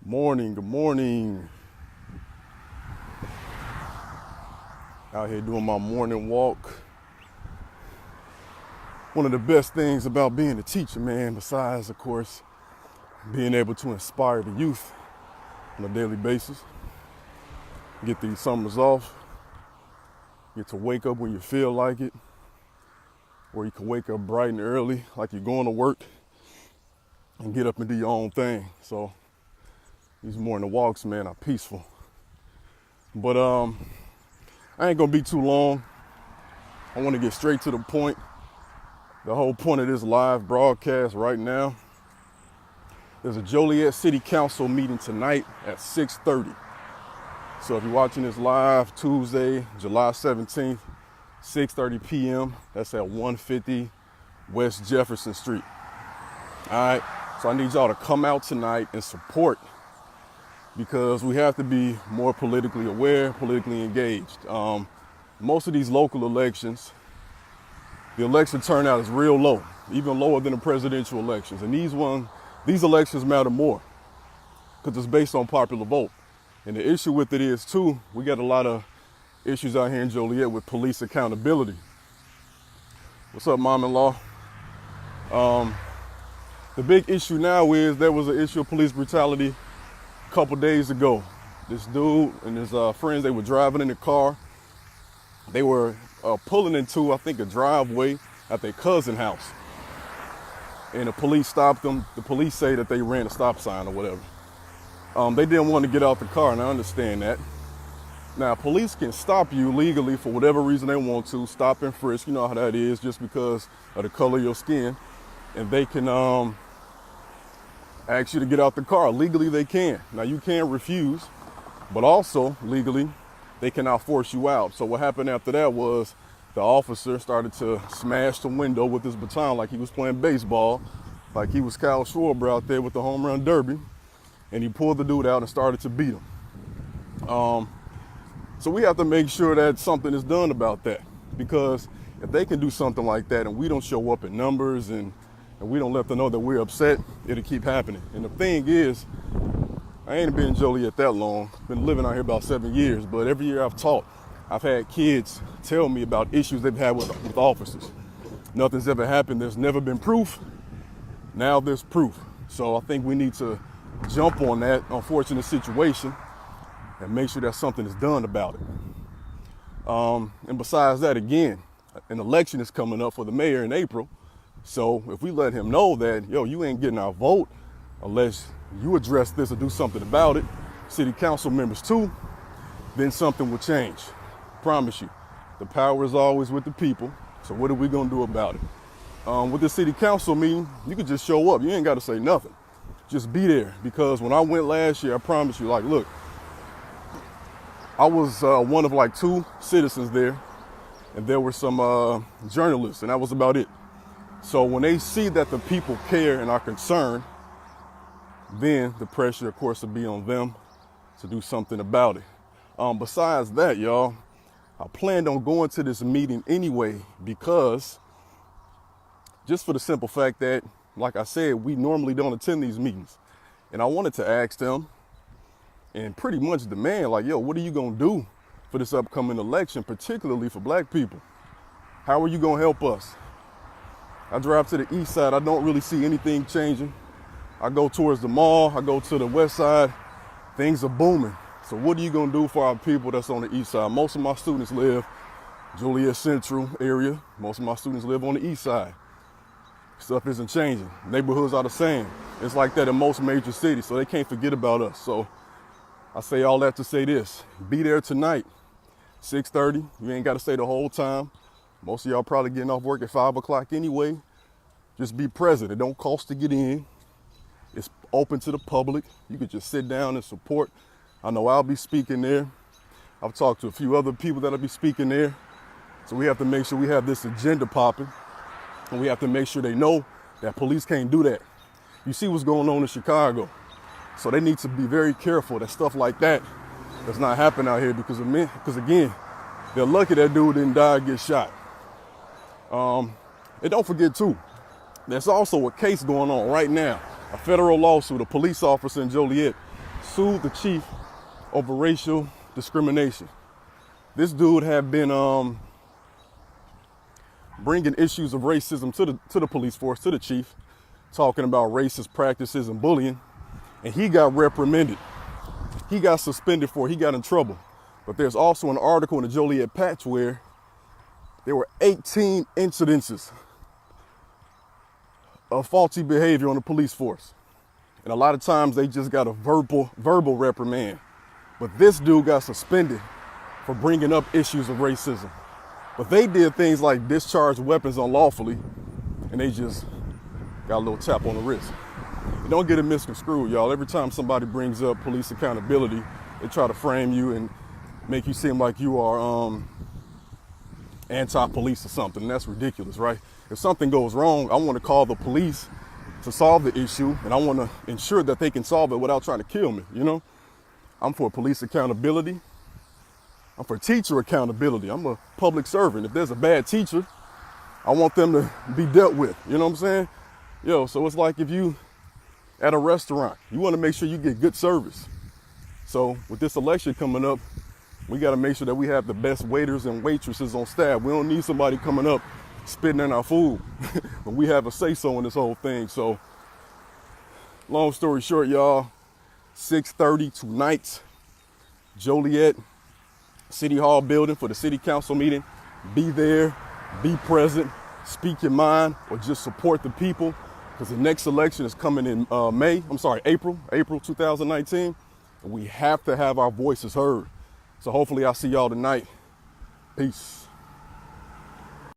Good morning. Out here doing my morning walk. One of the best things about being a teacher, man, besides, of course, being able to inspire the youth on a daily basis. Get these summers off. Get to wake up when you feel like it. Or you can wake up bright and early, like you're going to work, and get up and do your own thing. So these morning walks, man, are peaceful. But I ain't gonna be too long. I want to get straight to the point. The whole point of this live broadcast right now, there's a Joliet City Council meeting tonight at 6:30. So if you're watching this live Tuesday, July 17th, 6:30 p.m., that's at 150 West Jefferson Street. All right, so I need y'all to come out tonight and support, because we have to be more politically aware, politically engaged. Most of these local elections, the election turnout is real low, even lower than the presidential elections. And these elections matter more because it's based on popular vote. And the issue with it is, too, we got a lot of issues out here in Joliet with police accountability. What's up, mom-in-law? The big issue now is there was an issue of police brutality couple days ago. This dude and his friends, they were driving in the car. They were pulling into, I think, a driveway at their cousin's house. And the police stopped them. The police say that they ran a stop sign or whatever. They didn't want to get out the car, and I understand that. Now, police can stop you legally for whatever reason they want to, stop and frisk, you know how that is, just because of the color of your skin. And they can ask you to get out the car. Legally, they can. Now, you can't refuse, but also legally, they cannot force you out. So what happened after that was the officer started to smash the window with his baton like he was playing baseball, like he was Kyle Schwarber out there with the home run derby, and he pulled the dude out and started to beat him. So we have to make sure that something is done about that, because if they can do something like that and we don't show up in numbers and we don't let them know that we're upset, it'll keep happening. And the thing is, I ain't been in Joliet that long. Been living out here about 7 years, but every year I've taught, I've had kids tell me about issues they've had with officers. Nothing's ever happened. There's never been proof. Now there's proof. So I think we need to jump on that unfortunate situation and make sure that something is done about it. And besides that, again, an election is coming up for the mayor in April. So if we let him know that, yo, you ain't getting our vote unless you address this or do something about it, city council members too, then something will change. Promise you. The power is always with the people. So what are we gonna do about it? With the city council meeting, you could just show up. You ain't gotta say nothing. Just be there. Because when I went last year, I promise you, like, look, I was one of like 2 citizens there, and there were some journalists, and that was about it. So when they see that the people care and are concerned, then the pressure, of course, will be on them to do something about it. Besides that, y'all, I planned on going to this meeting anyway, because just for the simple fact that, like I said, we normally don't attend these meetings. And I wanted to ask them and pretty much demand, like, yo, what are you gonna do for this upcoming election, particularly for black people? How are you gonna help us? I drive to the east side. I don't really see anything changing. I go towards the mall. I go to the west side. Things are booming. So what are you going to do for our people that's on the east side? Most of my students live Joliet Central area. Most of my students live on the east side. Stuff isn't changing. Neighborhoods are the same. It's like that in most major cities, so they can't forget about us. So I say all that to say this. Be there tonight, 6:30. You ain't got to stay the whole time. Most of y'all probably getting off work at 5 o'clock anyway. Just be present. It don't cost to get in. It's open to the public. You could just sit down and support. I know I'll be speaking there. I've talked to a few other people that'll be speaking there. So we have to make sure we have this agenda popping. And we have to make sure they know that police can't do that. You see what's going on in Chicago. So they need to be very careful that stuff like that does not happen out here, because again, they're lucky that dude didn't die or get shot. And don't forget too, there's also a case going on right now, a federal lawsuit. A police officer in Joliet sued the chief over racial discrimination. This dude had been bringing issues of racism to the police force, to the chief, talking about racist practices and bullying, and he got reprimanded. He got suspended for it. He got in trouble. But there's also an article in the Joliet Patch where there were 18 incidences of faulty behavior on the police force. And a lot of times they just got a verbal reprimand. But this dude got suspended for bringing up issues of racism. But they did things like discharge weapons unlawfully, and they just got a little tap on the wrist. And don't get it misconstrued, y'all. Every time somebody brings up police accountability, they try to frame you and make you seem like you are anti-police or something, and that's ridiculous, right? If something goes wrong, I want to call the police to solve the issue, and I want to ensure that they can solve it without trying to kill me, you know? I'm for police accountability. I'm for teacher accountability. I'm a public servant. If there's a bad teacher, I want them to be dealt with, you know what I'm saying? Yo, so it's like if you at a restaurant, you want to make sure you get good service. So with this election coming up, we got to make sure that we have the best waiters and waitresses on staff. We don't need somebody coming up spitting in our food, but we have a say-so in this whole thing. So long story short, y'all, 6:30 tonight, Joliet City Hall building for the city council meeting. Be there, be present, speak your mind, or just support the people, because the next election is coming in April 2019, and we have to have our voices heard. So hopefully I'll see y'all tonight. Peace.